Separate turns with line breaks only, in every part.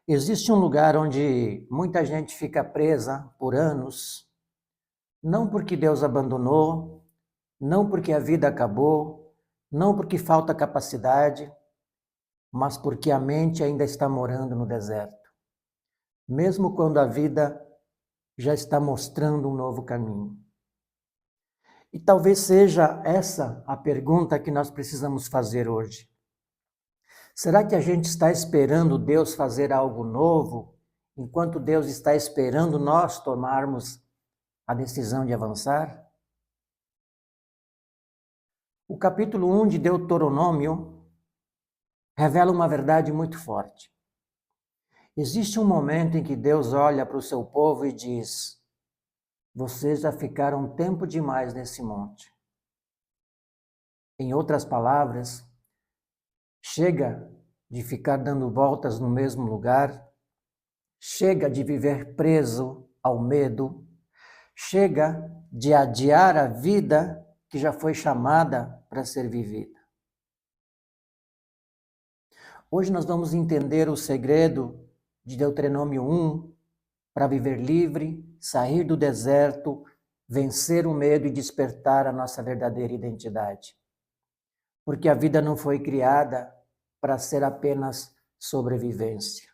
Existe um lugar onde muita gente fica presa por anos, não porque Deus abandonou, não porque a vida acabou, não porque falta capacidade, mas porque a mente ainda está morando no deserto, mesmo quando a vida já está mostrando um novo caminho. E talvez seja essa a pergunta que nós precisamos fazer hoje. Será que a gente está esperando Deus fazer algo novo, enquanto Deus está esperando nós tomarmos a decisão de avançar? O capítulo 1 de Deuteronômio revela uma verdade muito forte. Existe um momento em que Deus olha para o seu povo e diz: vocês já ficaram tempo demais nesse monte. Em outras palavras, chega de ficar dando voltas no mesmo lugar, chega de viver preso ao medo, chega de adiar a vida que já foi chamada para ser vivida. Hoje nós vamos entender o segredo de Deuteronômio 1 para viver livre, sair do deserto, vencer o medo e despertar a nossa verdadeira identidade. Porque a vida não foi criada para ser apenas sobrevivência.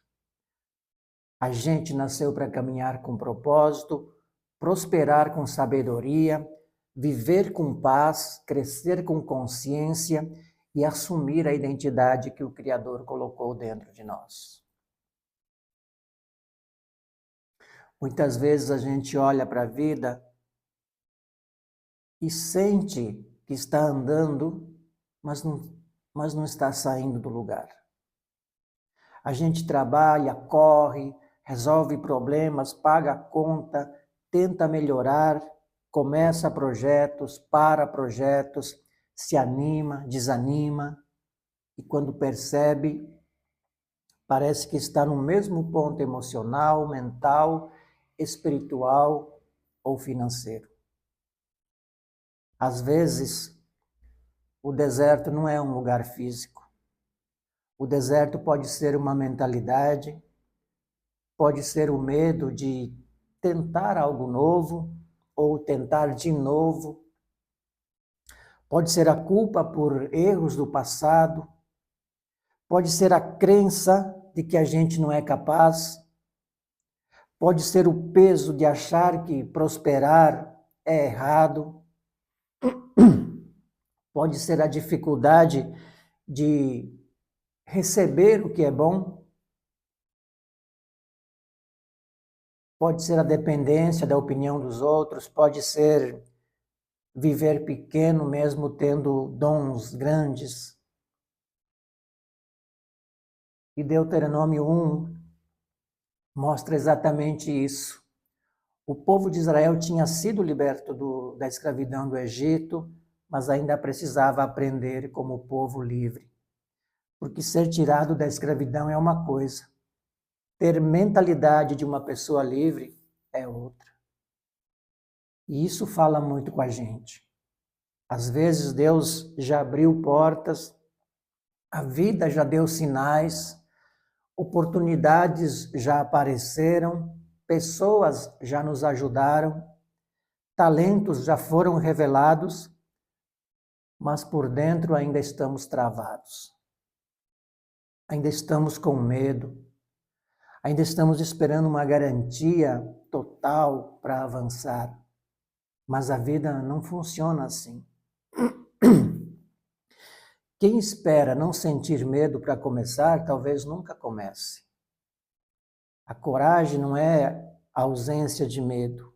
A gente nasceu para caminhar com propósito, prosperar com sabedoria, viver com paz, crescer com consciência e assumir a identidade que o Criador colocou dentro de nós. Muitas vezes a gente olha para a vida e sente que está andando, mas não está saindo do lugar. A gente trabalha, corre, resolve problemas, paga a conta, tenta melhorar, começa projetos, para projetos, se anima, desanima, e quando percebe, parece que está no mesmo ponto emocional, mental, espiritual ou financeiro. Às vezes, o deserto não é um lugar físico. O deserto pode ser uma mentalidade, pode ser o medo de tentar algo novo ou tentar de novo. Pode ser a culpa por erros do passado. Pode ser a crença de que a gente não é capaz. Pode ser o peso de achar que prosperar é errado. Pode ser a dificuldade de receber o que é bom. Pode ser a dependência da opinião dos outros, pode ser viver pequeno mesmo tendo dons grandes. E Deuteronômio 1 mostra exatamente isso. O povo de Israel tinha sido liberto da escravidão do Egito, mas ainda precisava aprender como povo livre. Porque ser tirado da escravidão é uma coisa, ter mentalidade de uma pessoa livre é outra. E isso fala muito com a gente. Às vezes Deus já abriu portas, a vida já deu sinais, oportunidades já apareceram, pessoas já nos ajudaram, talentos já foram revelados, mas por dentro ainda estamos travados. Ainda estamos com medo, ainda estamos esperando uma garantia total para avançar. Mas a vida não funciona assim. Quem espera não sentir medo para começar, talvez nunca comece. A coragem não é a ausência de medo.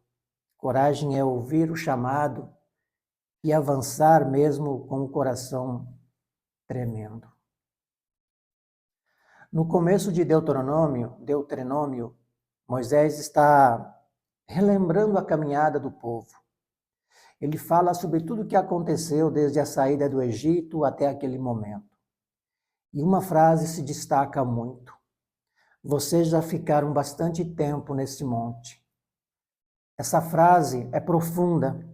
Coragem é ouvir o chamado e avançar mesmo com o coração tremendo. No começo de Deuteronômio, Moisés está relembrando a caminhada do povo. Ele fala sobre tudo o que aconteceu desde a saída do Egito até aquele momento. E uma frase se destaca muito. Vocês já ficaram bastante tempo nesse monte. Essa frase é profunda,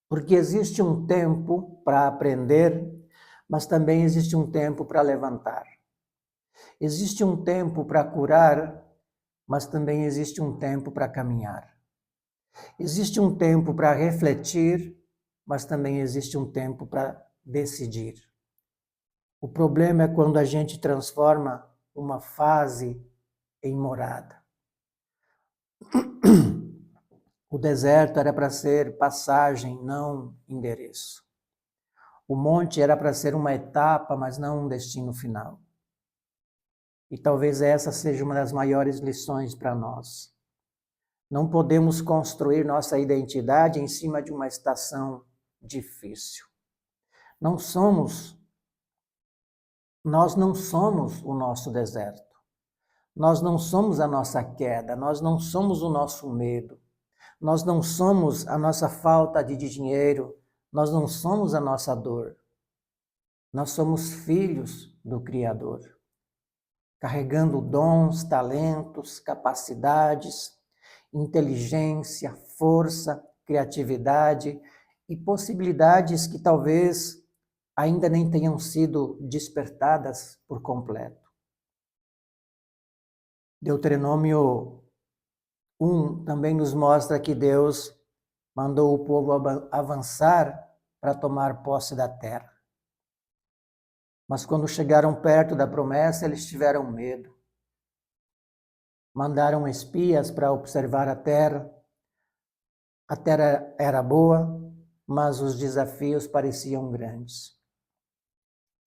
porque existe um tempo para aprender, mas também existe um tempo para levantar. Existe um tempo para curar, mas também existe um tempo para caminhar. Existe um tempo para refletir, mas também existe um tempo para decidir. O problema é quando a gente transforma uma fase em morada. O deserto era para ser passagem, não endereço. O monte era para ser uma etapa, mas não um destino final. E talvez essa seja uma das maiores lições para nós. Não podemos construir nossa identidade em cima de uma estação difícil. Nós não somos o nosso deserto. Nós não somos a nossa queda, nós não somos o nosso medo. Nós não somos a nossa falta de dinheiro, nós não somos a nossa dor. Nós somos filhos do Criador, carregando dons, talentos, capacidades, inteligência, força, criatividade e possibilidades que talvez ainda nem tenham sido despertadas por completo. Deuteronômio 1 também nos mostra que Deus mandou o povo avançar para tomar posse da terra. Mas quando chegaram perto da promessa, eles tiveram medo. Mandaram espias para observar a terra. A terra era boa, mas os desafios pareciam grandes.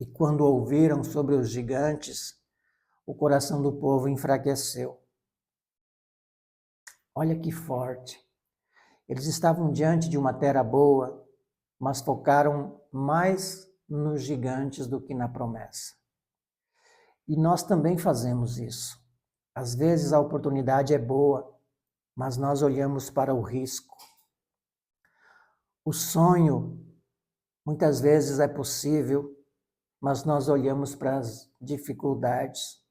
E quando ouviram sobre os gigantes, o coração do povo enfraqueceu. Olha que forte. Eles estavam diante de uma terra boa, mas focaram mais nos gigantes do que na promessa. E nós também fazemos isso. Às vezes a oportunidade é boa, mas nós olhamos para o risco. O sonho muitas vezes é possível, mas nós olhamos para as dificuldades.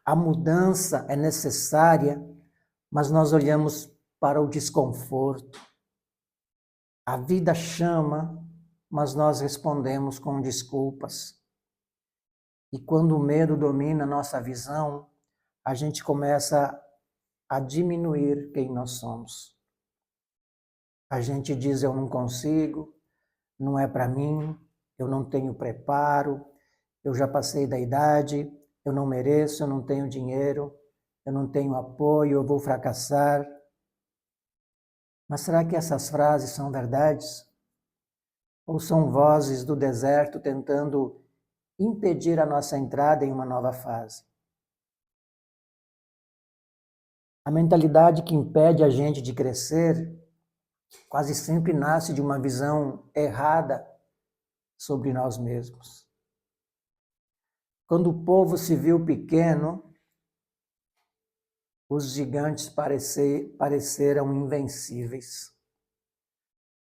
A mudança é necessária, mas nós olhamos para o desconforto. A vida chama, mas nós respondemos com desculpas. E quando o medo domina a nossa visão, a gente começa a diminuir quem nós somos. A gente diz: eu não consigo, não é para mim, eu não tenho preparo, eu já passei da idade, eu não mereço, eu não tenho dinheiro, eu não tenho apoio, eu vou fracassar. Mas será que essas frases são verdades? Ou são vozes do deserto tentando impedir a nossa entrada em uma nova fase? A mentalidade que impede a gente de crescer quase sempre nasce de uma visão errada sobre nós mesmos. Quando o povo se viu pequeno, os gigantes pareceram invencíveis.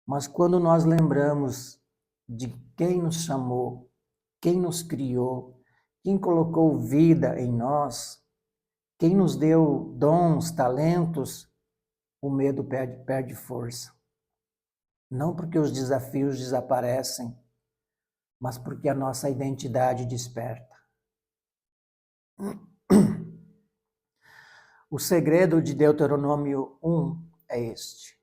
Mas quando nós lembramos de quem nos chamou, quem nos criou, quem colocou vida em nós, quem nos deu dons, talentos, o medo perde força. Não porque os desafios desaparecem, mas porque a nossa identidade desperta. O segredo de Deuteronômio 1 é este.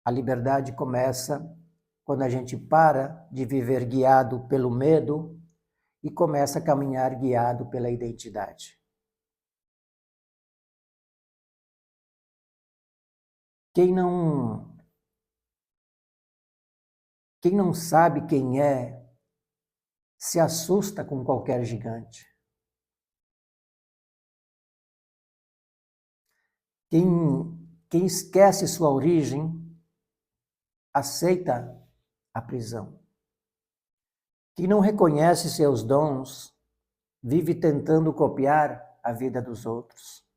A liberdade começa quando a gente para de viver guiado pelo medo e começa a caminhar guiado pela identidade. Quem não sabe quem é, se assusta com qualquer gigante. Quem esquece sua origem, aceita a prisão. Quem não reconhece seus dons, vive tentando copiar a vida dos outros.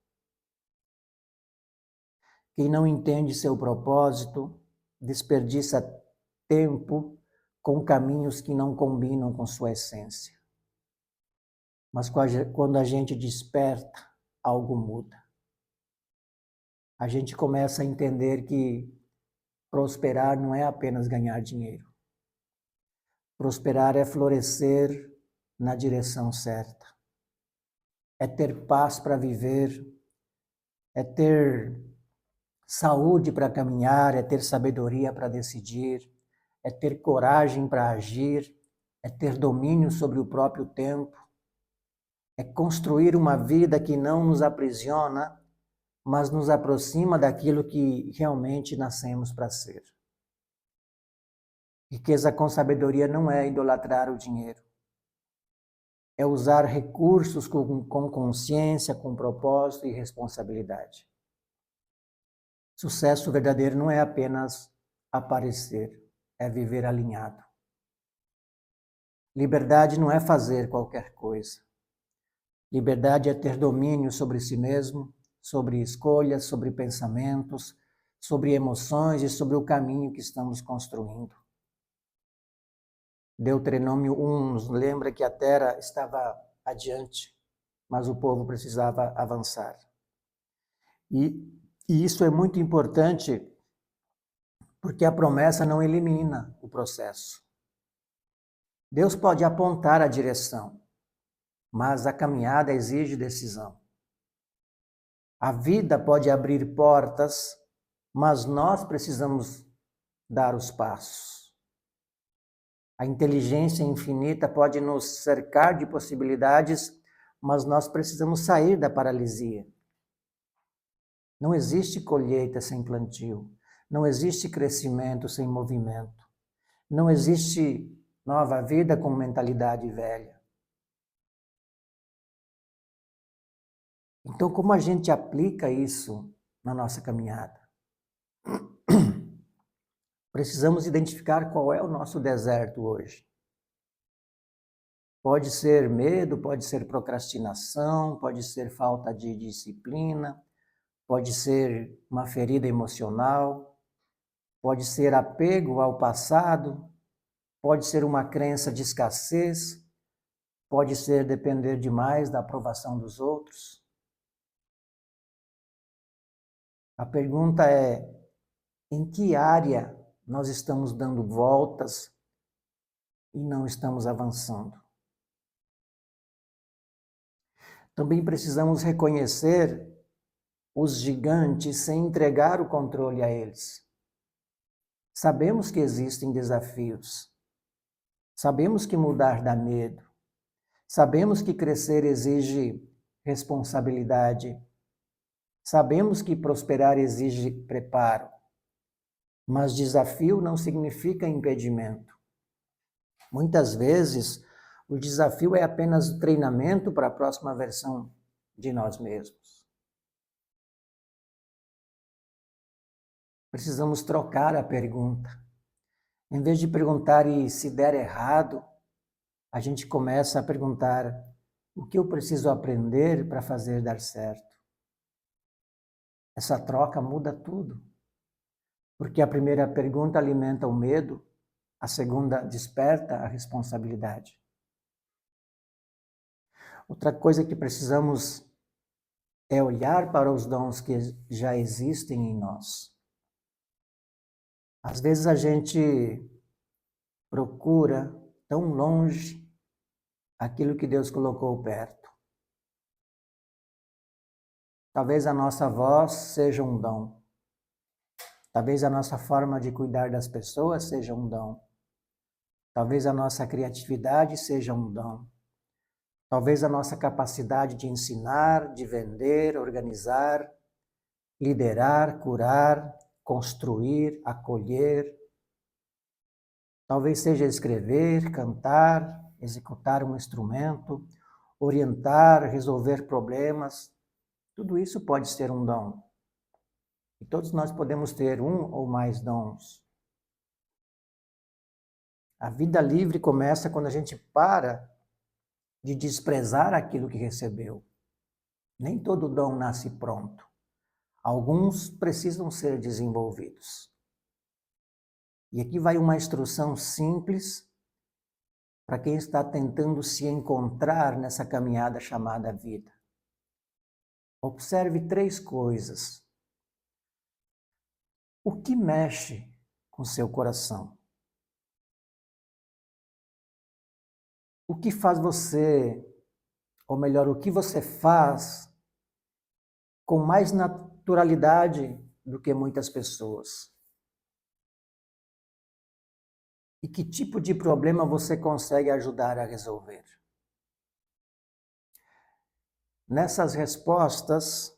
Quem não entende seu propósito, desperdiça tempo com caminhos que não combinam com sua essência. Mas quando a gente desperta, algo muda. A gente começa a entender que prosperar não é apenas ganhar dinheiro. Prosperar é florescer na direção certa. é ter paz para viver, é ter saúde para caminhar, é ter sabedoria para decidir, é ter coragem para agir, é ter domínio sobre o próprio tempo, é construir uma vida que não nos aprisiona, mas nos aproxima daquilo que realmente nascemos para ser. Riqueza com sabedoria não é idolatrar o dinheiro. É usar recursos com consciência, com propósito e responsabilidade. Sucesso verdadeiro não é apenas aparecer, é viver alinhado. Liberdade não é fazer qualquer coisa. Liberdade é ter domínio sobre si mesmo, sobre escolhas, sobre pensamentos, sobre emoções e sobre o caminho que estamos construindo. Deuteronômio 1 nos lembra que a terra estava adiante, mas o povo precisava avançar. E isso é muito importante porque a promessa não elimina o processo. Deus pode apontar a direção, mas a caminhada exige decisão. A vida pode abrir portas, mas nós precisamos dar os passos. A inteligência infinita pode nos cercar de possibilidades, mas nós precisamos sair da paralisia. Não existe colheita sem plantio. Não existe crescimento sem movimento. Não existe nova vida com mentalidade velha. Então, como a gente aplica isso na nossa caminhada? Precisamos identificar qual é o nosso deserto hoje. Pode ser medo, pode ser procrastinação, pode ser falta de disciplina, pode ser uma ferida emocional, pode ser apego ao passado, pode ser uma crença de escassez, pode ser depender demais da aprovação dos outros. A pergunta é: em que área nós estamos dando voltas e não estamos avançando? Também precisamos reconhecer os gigantes sem entregar o controle a eles. Sabemos que existem desafios. Sabemos que mudar dá medo. Sabemos que crescer exige responsabilidade. Sabemos que prosperar exige preparo. Mas desafio não significa impedimento. Muitas vezes, o desafio é apenas o treinamento para a próxima versão de nós mesmos. Precisamos trocar a pergunta. Em vez de perguntar e se der errado, a gente começa a perguntar o que eu preciso aprender para fazer dar certo. Essa troca muda tudo. Porque a primeira pergunta alimenta o medo, a segunda desperta a responsabilidade. Outra coisa que precisamos é olhar para os dons que já existem em nós. Às vezes a gente procura tão longe aquilo que Deus colocou perto. Talvez a nossa voz seja um dom. Talvez a nossa forma de cuidar das pessoas seja um dom. Talvez a nossa criatividade seja um dom. Talvez a nossa capacidade de ensinar, de vender, organizar, liderar, curar, construir, acolher. Talvez seja escrever, cantar, executar um instrumento, orientar, resolver problemas. Tudo isso pode ser um dom. E todos nós podemos ter um ou mais dons. A vida livre começa quando a gente para de desprezar aquilo que recebeu. Nem todo dom nasce pronto. Alguns precisam ser desenvolvidos. E aqui vai uma instrução simples para quem está tentando se encontrar nessa caminhada chamada vida. Observe 3 coisas. O que mexe com seu coração? O que faz você ou melhor, o que você faz com mais naturalidade do que muitas pessoas? E que tipo de problema você consegue ajudar a resolver? Nessas respostas,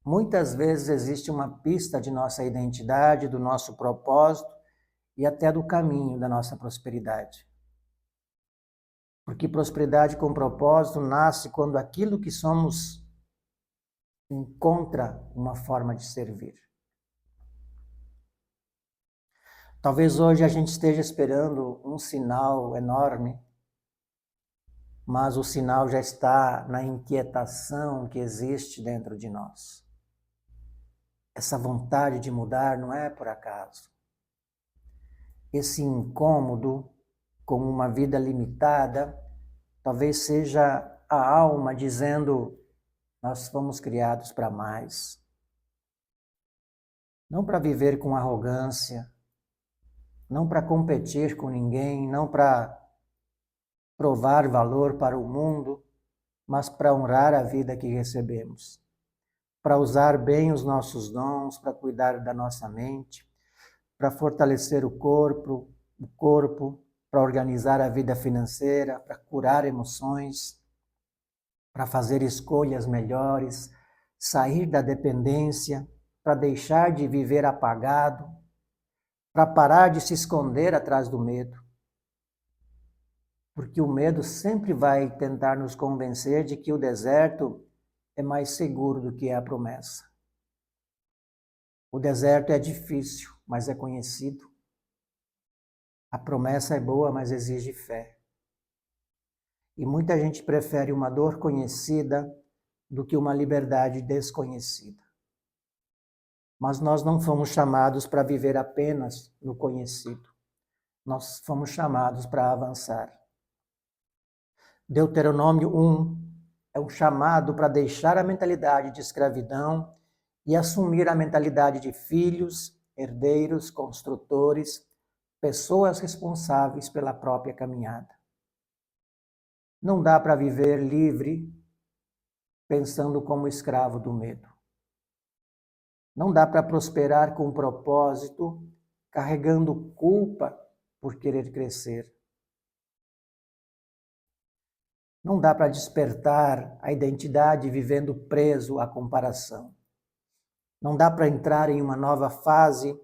muitas vezes existe uma pista de nossa identidade, do nosso propósito e até do caminho da nossa prosperidade. Porque prosperidade com propósito nasce quando aquilo que somos encontra uma forma de servir. Talvez hoje a gente esteja esperando um sinal enorme, mas o sinal já está na inquietação que existe dentro de nós. Essa vontade de mudar não é por acaso. Esse incômodo com uma vida limitada talvez seja a alma dizendo: nós fomos criados para mais. Não para viver com arrogância, não para competir com ninguém, não para provar valor para o mundo, mas para honrar a vida que recebemos, para usar bem os nossos dons, para cuidar da nossa mente, para fortalecer o corpo, para organizar a vida financeira, para curar emoções, para fazer escolhas melhores, sair da dependência, para deixar de viver apagado, para parar de se esconder atrás do medo. Porque o medo sempre vai tentar nos convencer de que o deserto é mais seguro do que a promessa. O deserto é difícil, mas é conhecido. A promessa é boa, mas exige fé. E muita gente prefere uma dor conhecida do que uma liberdade desconhecida. Mas nós não fomos chamados para viver apenas no conhecido. Nós fomos chamados para avançar. Deuteronômio 1 é um chamado para deixar a mentalidade de escravidão e assumir a mentalidade de filhos, herdeiros, construtores, pessoas responsáveis pela própria caminhada. Não dá para viver livre pensando como escravo do medo. Não dá para prosperar com propósito, carregando culpa por querer crescer. Não dá para despertar a identidade vivendo preso à comparação. Não dá para entrar em uma nova fase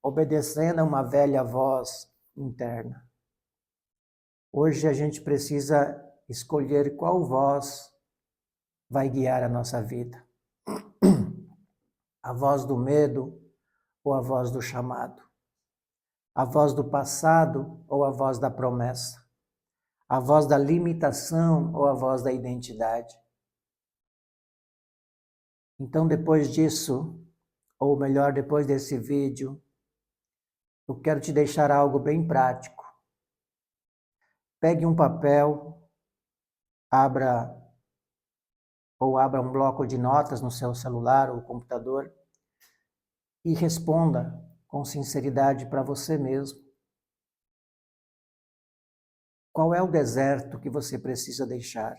obedecendo a uma velha voz interna. Hoje a gente precisa escolher qual voz vai guiar a nossa vida. A voz do medo ou a voz do chamado? A voz do passado ou a voz da promessa? A voz da limitação ou a voz da identidade? Então, depois disso, ou melhor, depois desse vídeo, eu quero te deixar algo bem prático. Pegue um papel, abra um bloco de notas no seu celular ou computador e responda com sinceridade para você mesmo. Qual é o deserto que você precisa deixar?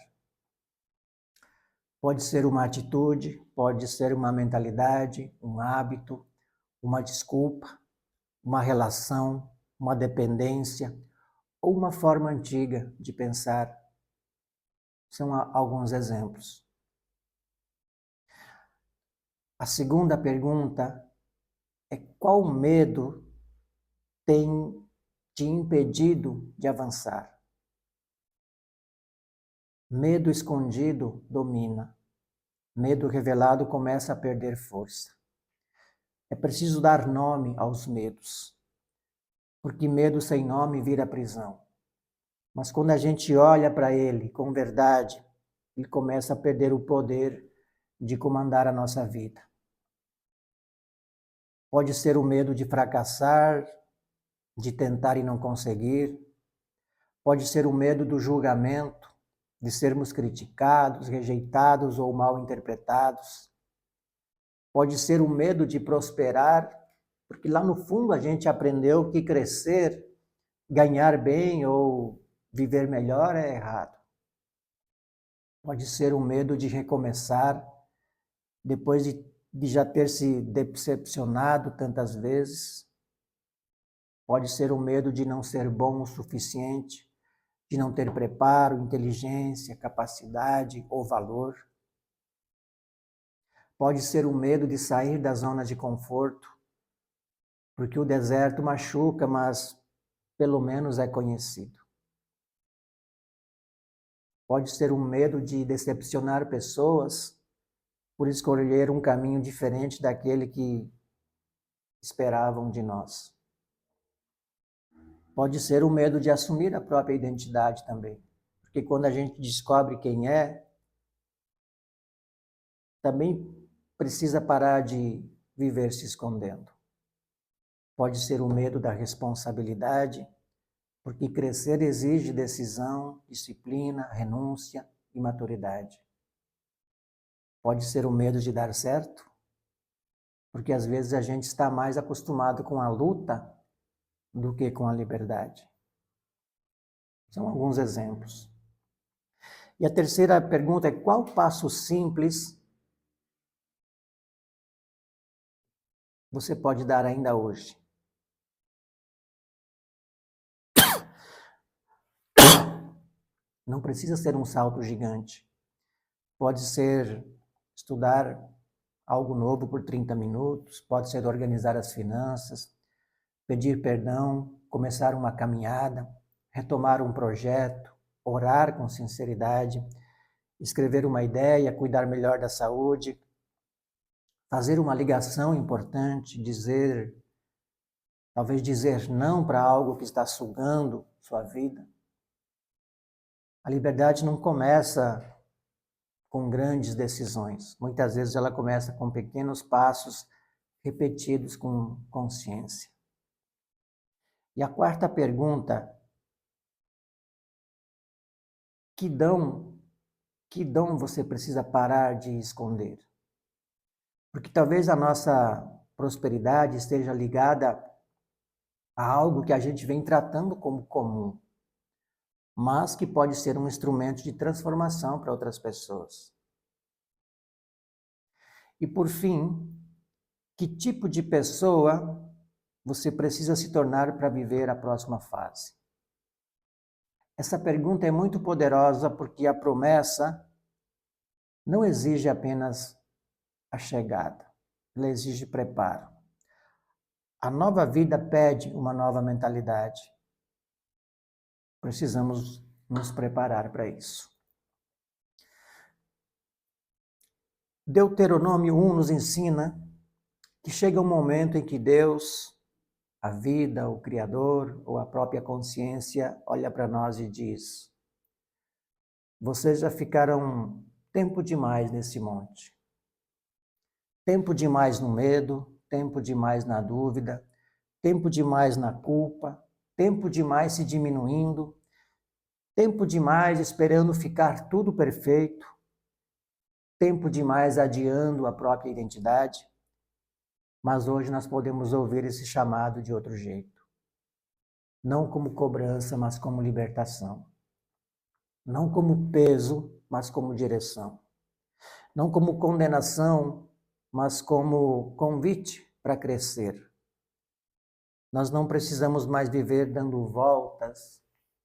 Pode ser uma atitude, pode ser uma mentalidade, um hábito, uma desculpa, uma relação, uma dependência ou uma forma antiga de pensar. São alguns exemplos. A segunda pergunta é: qual medo tem te impedido de avançar? Medo escondido domina. Medo revelado começa a perder força. É preciso dar nome aos medos, porque medo sem nome vira prisão. Mas quando a gente olha para ele com verdade, ele começa a perder o poder de comandar a nossa vida. Pode ser o medo de fracassar, de tentar e não conseguir. Pode ser o medo do julgamento, de sermos criticados, rejeitados ou mal interpretados. Pode ser o medo de prosperar, porque lá no fundo a gente aprendeu que crescer, ganhar bem ou viver melhor é errado. Pode ser o medo de recomeçar depois de já ter se decepcionado tantas vezes. Pode ser o medo de não ser bom o suficiente, de não ter preparo, inteligência, capacidade ou valor. Pode ser o medo de sair da zona de conforto, porque o deserto machuca, mas pelo menos é conhecido. Pode ser o medo de decepcionar pessoas por escolher um caminho diferente daquele que esperavam de nós. Pode ser o medo de assumir a própria identidade também, porque quando a gente descobre quem é, também precisa parar de viver se escondendo. Pode ser o medo da responsabilidade, porque crescer exige decisão, disciplina, renúncia e maturidade. Pode ser o medo de dar certo, porque às vezes a gente está mais acostumado com a luta do que com a liberdade. São alguns exemplos. E a terceira pergunta é: qual passo simples você pode dar ainda hoje? Não precisa ser um salto gigante. Pode ser estudar algo novo por 30 minutos, pode ser organizar as finanças, pedir perdão, começar uma caminhada, retomar um projeto, orar com sinceridade, escrever uma ideia, cuidar melhor da saúde, fazer uma ligação importante, talvez dizer não para algo que está sugando sua vida. A liberdade não começa com grandes decisões. Muitas vezes ela começa com pequenos passos repetidos com consciência. E a quarta pergunta: que dom você precisa parar de esconder? Porque talvez a nossa prosperidade esteja ligada a algo que a gente vem tratando como comum, mas que pode ser um instrumento de transformação para outras pessoas. E por fim, que tipo de pessoa você precisa se tornar para viver a próxima fase? Essa pergunta é muito poderosa porque a promessa não exige apenas a chegada, ela exige preparo. A nova vida pede uma nova mentalidade. Precisamos nos preparar para isso. Deuteronômio 1 nos ensina que chega um momento em que Deus, a vida, o Criador ou a própria consciência olha para nós e diz: vocês já ficaram tempo demais nesse monte. Tempo demais no medo, tempo demais na dúvida, tempo demais na culpa, tempo demais se diminuindo, tempo demais esperando ficar tudo perfeito, tempo demais adiando a própria identidade. Mas hoje nós podemos ouvir esse chamado de outro jeito. Não como cobrança, mas como libertação. Não como peso, mas como direção. Não como condenação, mas como convite para crescer. Nós não precisamos mais viver dando voltas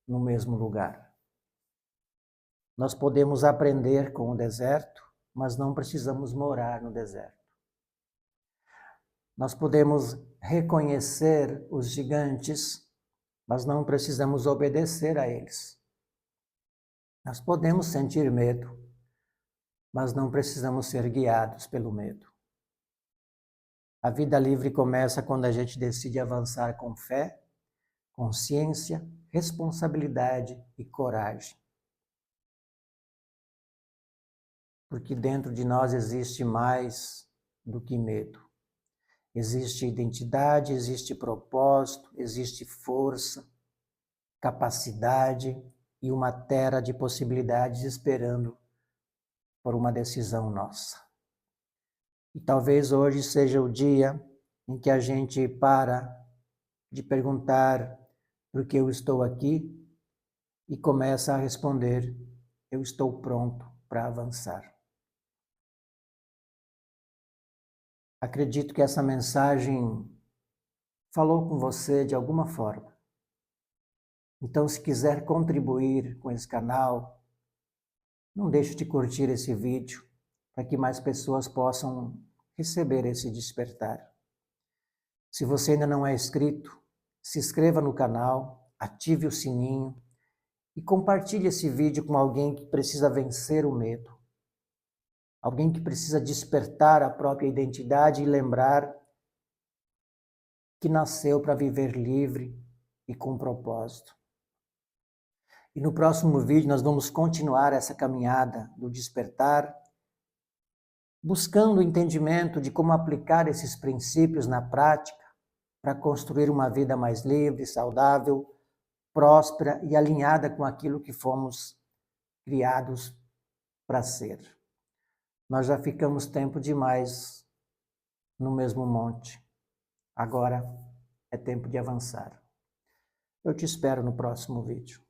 no mesmo lugar. Nós podemos aprender com o deserto, mas não precisamos morar no deserto. Nós podemos reconhecer os gigantes, mas não precisamos obedecer a eles. Nós podemos sentir medo, mas não precisamos ser guiados pelo medo. A vida livre começa quando a gente decide avançar com fé, consciência, responsabilidade e coragem. Porque dentro de nós existe mais do que medo. Existe identidade, existe propósito, existe força, capacidade e uma terra de possibilidades esperando por uma decisão nossa. E talvez hoje seja o dia em que a gente para de perguntar por que eu estou aqui e começa a responder: eu estou pronto para avançar. Acredito que essa mensagem falou com você de alguma forma. Então, se quiser contribuir com esse canal, não deixe de curtir esse vídeo para que mais pessoas possam receber esse despertar. Se você ainda não é inscrito, se inscreva no canal, ative o sininho e compartilhe esse vídeo com alguém que precisa vencer o medo. Alguém que precisa despertar a própria identidade e lembrar que nasceu para viver livre e com propósito. E no próximo vídeo nós vamos continuar essa caminhada do despertar, buscando o entendimento de como aplicar esses princípios na prática para construir uma vida mais livre, saudável, próspera e alinhada com aquilo que fomos criados para ser. Nós já ficamos tempo demais no mesmo monte. Agora é tempo de avançar. Eu te espero no próximo vídeo.